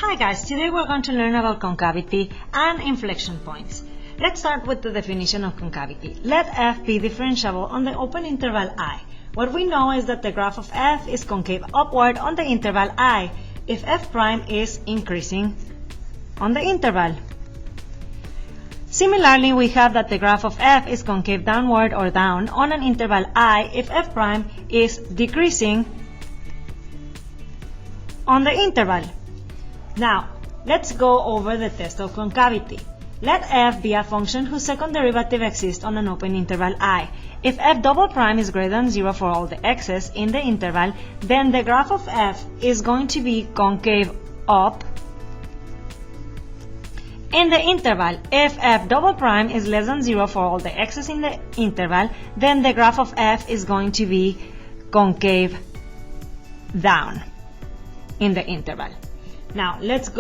Hi guys, today we're going to learn about concavity and inflection points. Let's start with the definition of concavity. Let f be differentiable on the open interval I. What we know is that the graph of f is concave upward on the interval I if f prime is increasing on the interval. Similarly, we have that the graph of f is concave downward or down on an interval I if f prime is decreasing on the interval. Now, let's go over the test of concavity. Let f be a function whose second derivative exists on an open interval I. If f double prime is greater than 0 for all the x's in the interval, then the graph of f is going to be concave up in the interval. If f double prime is less than 0 for all the x's in the interval, then the graph of f is going to be concave down in the interval. Now let's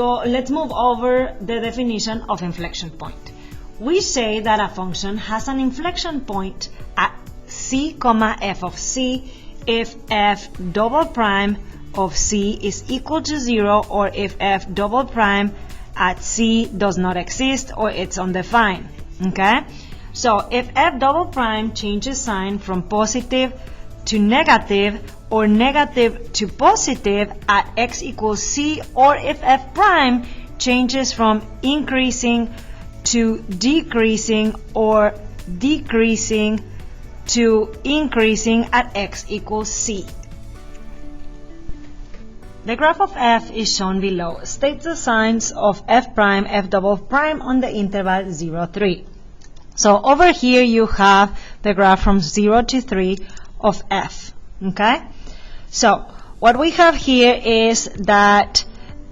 move over the definition of inflection point. We say that a function has an inflection point at c, f of c if f double prime of c is equal to 0 or if f double prime at c does not exist or it's undefined. Okay? So if f double prime changes sign from positive to negative or negative to positive at x equals c, or if f prime changes from increasing to decreasing or decreasing to increasing at x equals c. The graph of f is shown below. States the signs of f prime, f double prime on the interval 0, 3. So over here you have the graph from 0 to 3 of f. Okay? So what we have here is that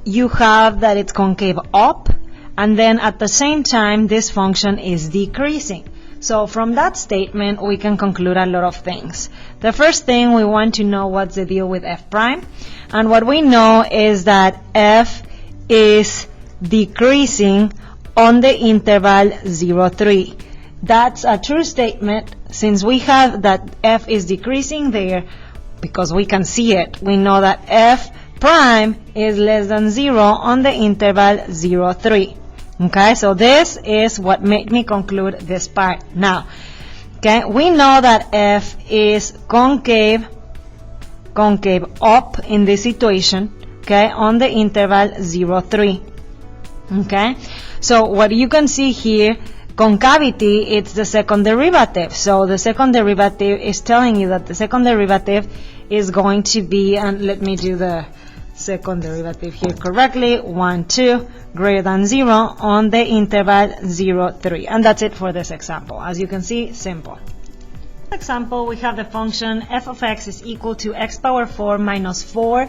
you have that it's concave up, and then at the same time this function is decreasing. So from that statement we can conclude a lot of things. The first thing, we want to know what's the deal with f prime, and what we know is that f is decreasing on the interval 0, 3. That's a true statement. Since we have that f is decreasing there, because we can see it, we know that f prime is less than 0 on the interval 0, 3. Okay, so this is what made me conclude this part. Now, okay, we know that f is concave up in this situation, okay, on the interval 0, 3. Okay, so what you can see here, concavity, it's the second derivative. So the second derivative is telling you that the second derivative is going to be, and let me do the second derivative here correctly, 1, 2, greater than 0 on the interval 0, 3. And that's it for this example. As you can see, simple. Example, we have the function f of x is equal to x power 4 minus 4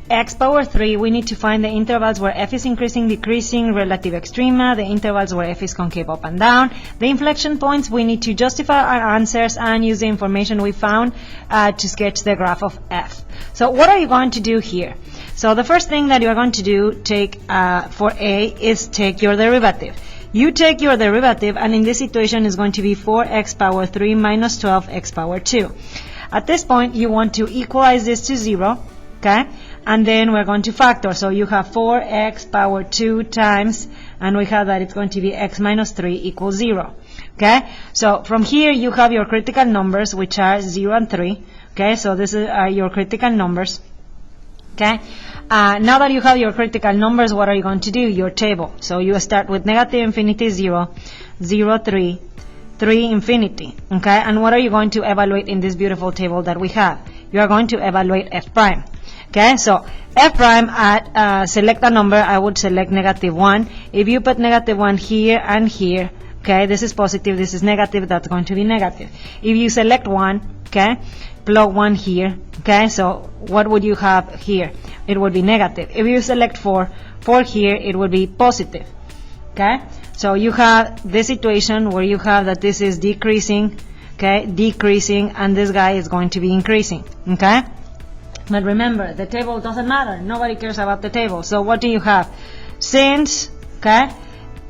x power 3. We need to find the intervals where f is increasing, decreasing, relative extrema, the intervals where f is concave up and down, the inflection points. We need to justify our answers and use the information we found to sketch the graph of f. So what are you going to do here? So the first thing that you are going to do, for a, is take your derivative. You take your derivative, and in this situation is going to be 4x power 3 minus 12x power 2. At this point, you want to equalize this to 0, okay? And then we're going to factor. So you have 4x power 2 times, and we have that it's going to be x minus 3 equals 0. Okay? So from here you have your critical numbers, which are 0 and 3. Okay? So this are your critical numbers. Okay? Now that you have your critical numbers, what are you going to do? Your table. So you start with negative infinity 0, 0, 3, 3, infinity. Okay? And what are you going to evaluate in this beautiful table that we have? You are going to evaluate f prime. Okay, so f prime at select a number. I would select negative 1. If you put negative 1 here and here, okay, this is positive, this is negative, that's going to be negative. If you select 1, okay, plug 1 here, okay, so what would you have here? It would be negative. If you select 4 here, it would be positive. Okay, so you have this situation where you have that this is decreasing, okay, decreasing, and this guy is going to be increasing. Okay. But remember, the table doesn't matter. Nobody cares about the table. So what do you have? Since, okay,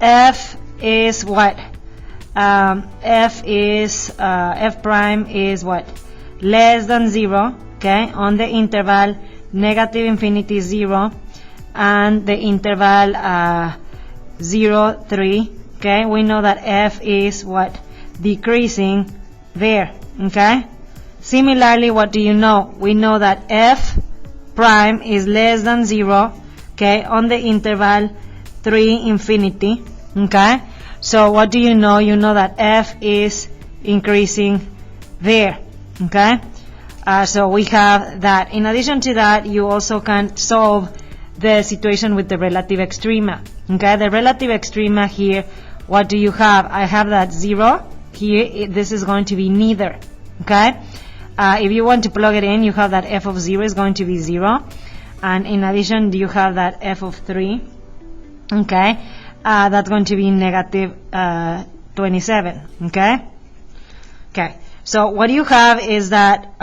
f is what? F prime is what? Less than 0, okay, on the interval negative infinity 0 and the interval 0, 3, okay, we know that f is what? Decreasing there, okay? Similarly, what do you know? We know that f prime is less than 0, okay, on the interval 3, infinity, okay? So what do you know? You know that f is increasing there, okay? So we have that. In addition to that, you also can solve the situation with the relative extrema, okay? The relative extrema here, what do you have? I have that 0 here. This is going to be neither, okay? If you want to plug it in, you have that f of 0 is going to be 0, and in addition you have that f of 3, okay? That's going to be negative 27, okay? Okay, so what you have is that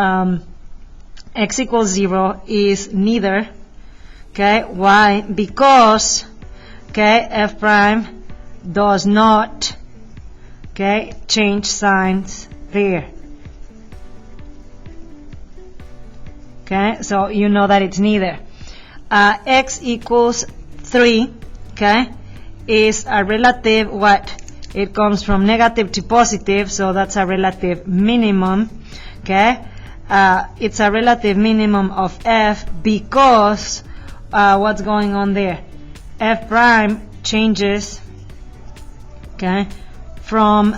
x equals 0 is neither, okay? Why? Because, okay, f prime does not, okay, change signs there. Okay, so you know that it's neither. X equals 3, okay, is a relative what? It comes from negative to positive, so that's a relative minimum, okay? It's a relative minimum of f because what's going on there? F prime changes, okay, from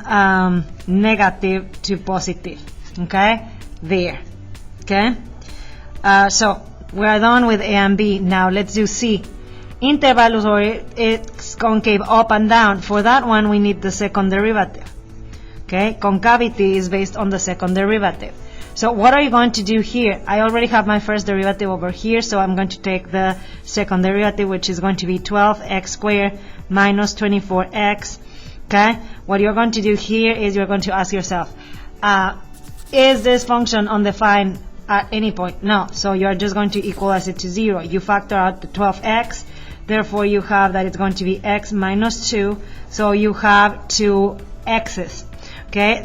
negative to positive, okay, there, okay? So we're done with A and B. Now let's do C. Interval or it's concave up and down. For that one, we need the second derivative. Okay, concavity is based on the second derivative. So what are you going to do here? I already have my first derivative over here, so I'm going to take the second derivative, which is going to be 12x squared minus 24x. Okay, what you're going to do here is you're going to ask yourself, is this function undefined at any point? No, so you're just going to equalize it to 0. You factor out the 12x, therefore you have that it's going to be x minus 2, so you have 2 x's. Okay,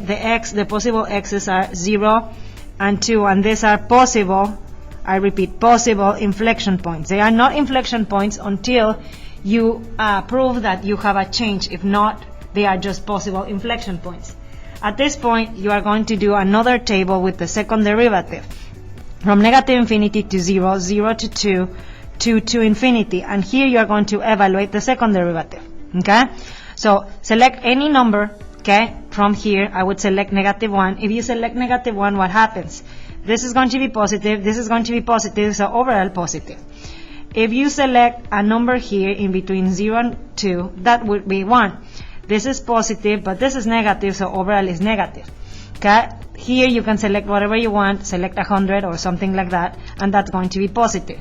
the possible x's are 0 and 2, and these are possible, I repeat, possible inflection points. They are not inflection points until you prove that you have a change. If not, they are just possible inflection points. At this point, you are going to do another table with the second derivative. From negative infinity to 0, 0 to 2, 2 to infinity. And here you are going to evaluate the second derivative. Okay? So select any number, okay? From here, I would select negative 1. If you select negative 1, what happens? This is going to be positive, this is going to be positive, so overall positive. If you select a number here in between 0 and 2, that would be 1. This is positive, but this is negative, so overall is negative. Okay? Here you can select whatever you want, select 100 or something like that, and that's going to be positive.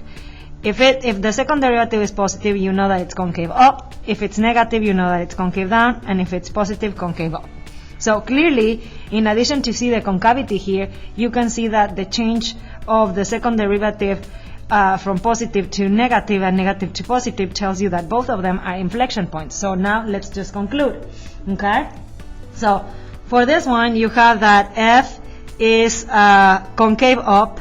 If the second derivative is positive, you know that it's concave up. If it's negative, you know that it's concave down, and if it's positive, concave up. So clearly, in addition to see the concavity here, you can see that the change of the second derivative from positive to negative and negative to positive tells you that both of them are inflection points. So now let's just conclude. Okay? So for this one, you have that f is concave up,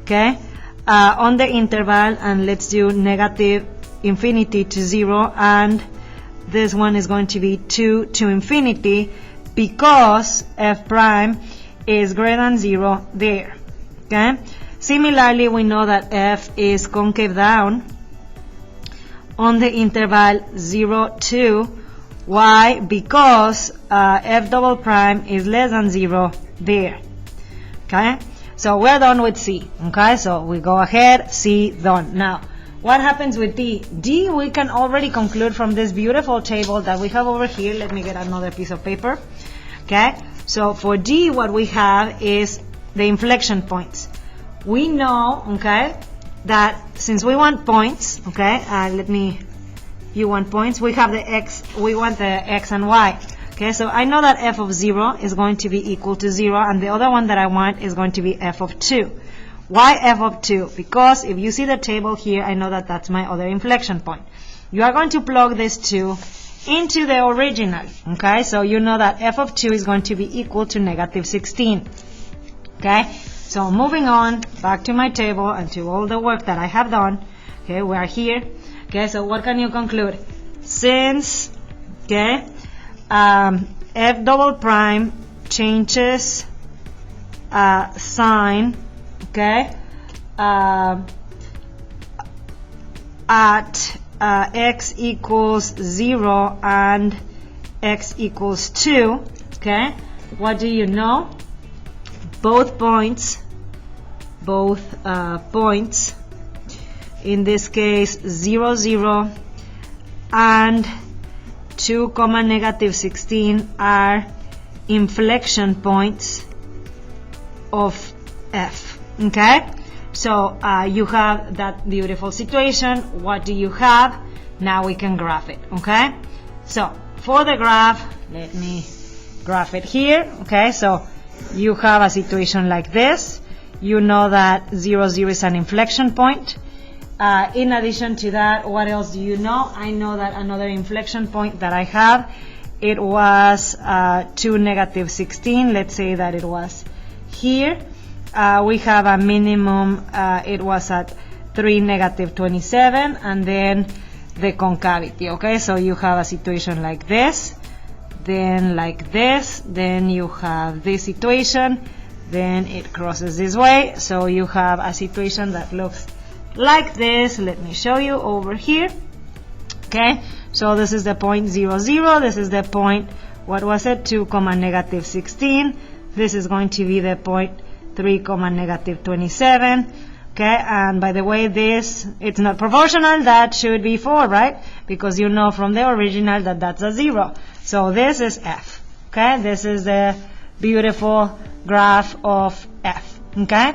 okay, on the interval, and let's do negative infinity to 0, and this one is going to be 2 to infinity because f prime is greater than 0 there. Okay. Similarly, we know that f is concave down on the interval 0 to. Why? Because f double prime is less than 0 there. Okay, so we're done with C. Okay, so we go ahead, C done. Now, what happens with D? D we can already conclude from this beautiful table that we have over here. Let me get another piece of paper. Okay, so for D what we have is the inflection points. We know, okay, that since we want points, okay, you want points, we have the x, we want the x and y. Okay, so I know that f of 0 is going to be equal to 0, and the other one that I want is going to be f of 2. Why f of 2? Because if you see the table here, I know that that's my other inflection point. You are going to plug this 2 into the original. Okay, so you know that f of 2 is going to be equal to negative 16. Okay, so moving on back to my table and to all the work that I have done. Okay, we are here. Okay, so what can you conclude? Since, okay, f double prime changes sign, okay, at x equals 0 and x equals 2, okay, what do you know? Both points, in this case 0, 0 and 2, negative 16 are inflection points of f, okay? So you have that beautiful situation. What do you have? Now we can graph it, okay? So for the graph, let me graph it here, okay? So you have a situation like this. You know that 0, 0 is an inflection point. In addition to that, what else do you know? I know that another inflection point that I have, it was 2, negative 16. Let's say that it was here. We have a minimum, it was at 3, negative 27, and then the concavity, okay? So you have a situation like this, then like this, then you have this situation, then it crosses this way, so you have a situation that looks like this. Let me show you over here, okay? So this is the point 0, 0, this is the point, what was it, 2, negative 16, this is going to be the point 3, negative 27, okay? And by the way, this, it's not proportional, that should be 4, right? Because you know from the original that that's a 0. So this is f, okay? This is the beautiful graph of f, okay?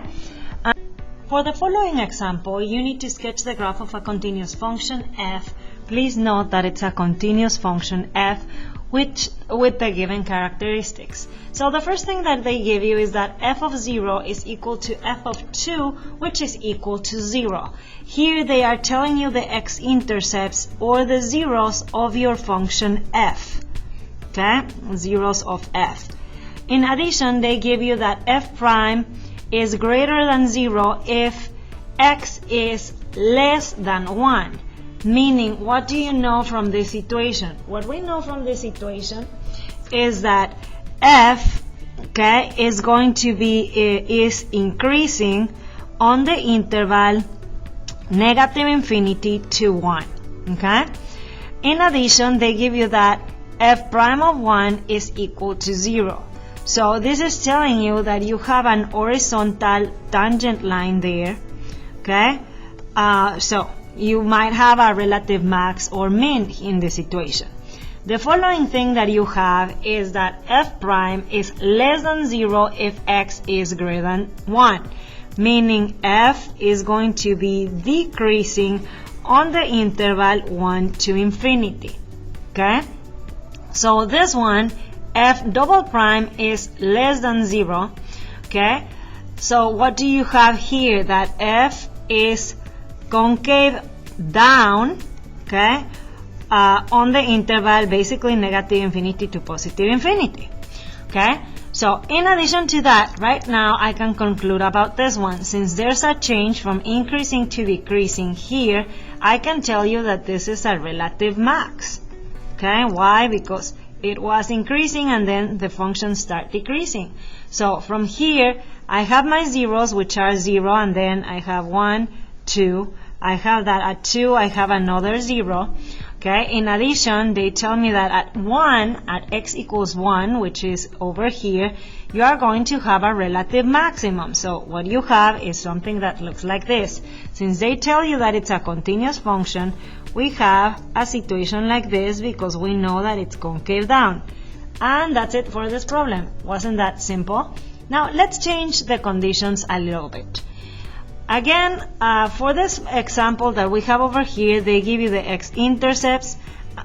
For the following example, you need to sketch the graph of a continuous function f. Please note that it's a continuous function f with the given characteristics. So the first thing that they give you is that f of 0 is equal to f of 2, which is equal to 0. Here they are telling you the x-intercepts or the zeros of your function f, okay? Zeros of f. In addition, they give you that f prime is greater than 0 if x is less than 1. Meaning, what do you know from this situation? What we know from this situation is that f, okay, is going to be, is increasing on the interval negative infinity to 1, okay? In addition, they give you that f prime of 1 is equal to 0. So this is telling you that you have an horizontal tangent line there, okay? So you might have a relative max or min in this situation. The following thing that you have is that f prime is less than 0 if x is greater than 1, meaning f is going to be decreasing on the interval 1 to infinity, okay? So this one, f double prime is less than 0, okay? So what do you have here? That f is concave down, okay, on the interval basically negative infinity to positive infinity, okay? So in addition to that, right now I can conclude about this one. Since there's a change from increasing to decreasing here, I can tell you that this is a relative max, okay? Why? Because it was increasing and then the function start decreasing. So from here, I have my zeros, which are 0, and then I have 1, 2. I have that at 2, I have another 0. Okay. In addition, they tell me that at 1, at x equals 1, which is over here, you are going to have a relative maximum. So what you have is something that looks like this. Since they tell you that it's a continuous function, we have a situation like this because we know that it's concave down. And that's it for this problem. Wasn't that simple? Now let's change the conditions a little bit. Again, for this example that we have over here, they give you the x-intercepts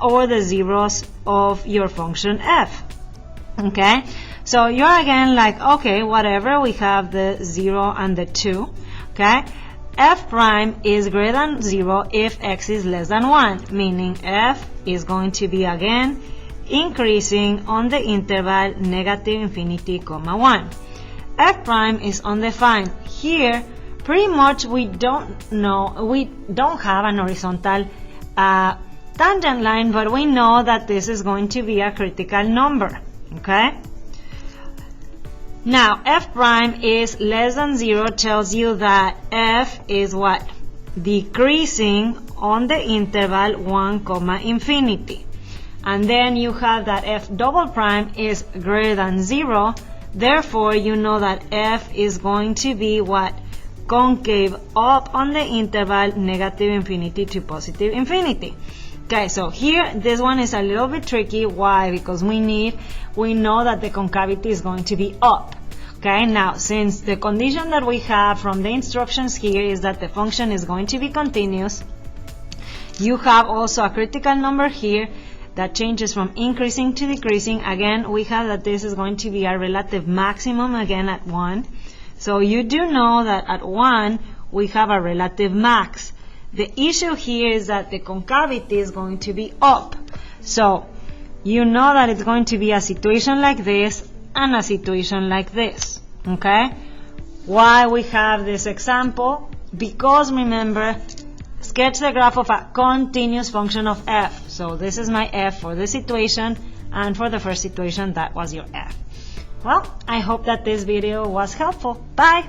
or the zeros of your function f. Okay, so you're again like, okay, whatever, we have the 0 and the 2. Okay, f prime is greater than 0 if x is less than 1, meaning f is going to be again increasing on the interval negative infinity, 1. F prime is undefined. Here, pretty much we don't have an horizontal tangent line, but we know that this is going to be a critical number, okay? Now, f prime is less than 0 tells you that f is what? Decreasing on the interval 1, infinity. And then you have that f double prime is greater than 0, therefore you know that f is going to be what? Concave up on the interval negative infinity to positive infinity. Okay, so here this one is a little bit tricky. Why? Because we know that the concavity is going to be up. Okay, now since the condition that we have from the instructions here is that the function is going to be continuous, you have also a critical number here that changes from increasing to decreasing. Again, we have that this is going to be a relative maximum again at 1. So you do know that at 1 we have a relative max. The issue here is that the concavity is going to be up. So you know that it's going to be a situation like this and a situation like this. Okay? Why we have this example? Because remember, sketch the graph of a continuous function of f. So this is my f for this situation, and for the first situation that was your f. Well, I hope that this video was helpful. Bye!